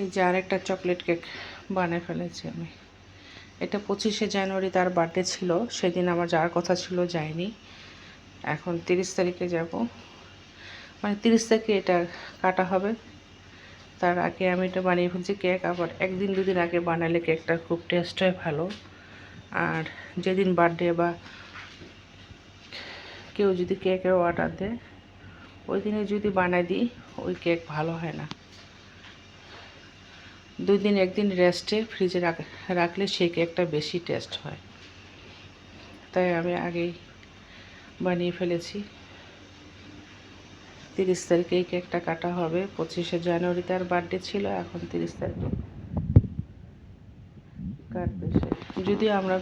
এই যে আরেকটা চকলেট কেক বানিয়ে ফেলেছি আমি। এটা 25শে জানুয়ারি তার বার্থডে ছিল, সেদিন আমার যাওয়ার কথা ছিল, যায়নি। এখন 30 তারিখে যাব, মানে 30 তারিখে এটা কাটা হবে। তার আগে আমি এটা বানিয়ে ফেলছি কেক। আবার একদিন দুদিন আগে বানালে কেকটা খুব টেস্ট হয় ভালো। আর যেদিন বার্থডে বা কেউ যদি কেকের অর্ডার দেয়, ওই দিনে যদি বানাই দিই, ওই কেক ভালো হয় না। 2 দিন 1 দিন রেস্টে ফ্রিজে রাখলে সেই কেকটা বেশি টেস্ট হয়। তাই আমি আগেই বানিয়ে ফেলেছি। 30 তারিখে এই কেকটা কাটা হবে। 25শে জানুয়ারি তার বার্থডে ছিল, এখন 30 তারিখে কাটবে সে। যদিও আমরা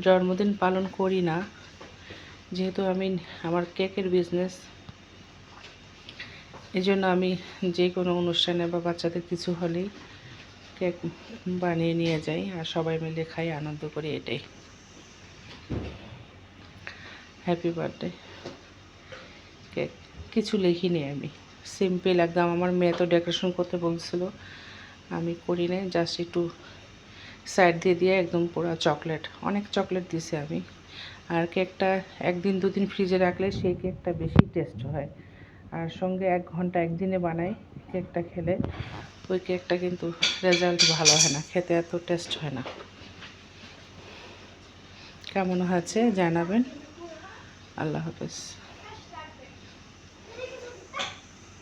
জন্মদিন পালন করি না, যেহেতু আমার কেকের বিজনেস, এই জন্য আমি যে কোনো অনুষ্ঠানে বা বাচ্চাদের কিছু হলেই কেক বানিয়ে নিয়ে যাই আর সবাই মিলে খাই, আনন্দ করি। এটাই। হ্যাপি বার্থডে কেক কিছু লিখিনি আমি, সিম্পল একদম। আমার মেয়ে তো ডেকোরেশন করতে বলছিল, আমি করি নাই। জাস্ট একটু সাইড দিয়ে একদম পুরো চকলেট, অনেক চকলেট দিছি আমি। আর কেকটা 1 দিন 2 দিন ফ্রিজে রাখলে সেই কেকটা বেশি টেস্ট হয়। আর সঙ্গে 1 ঘন্টা একদিনে বানাই কেকটা খেলে, ওই কেকটা কিন্তু রেজাল্ট ভালো হয় না, খেতে এত টেস্ট হয় না। কেমন হয়েছে জানাবেন। আল্লাহ হাফেজ।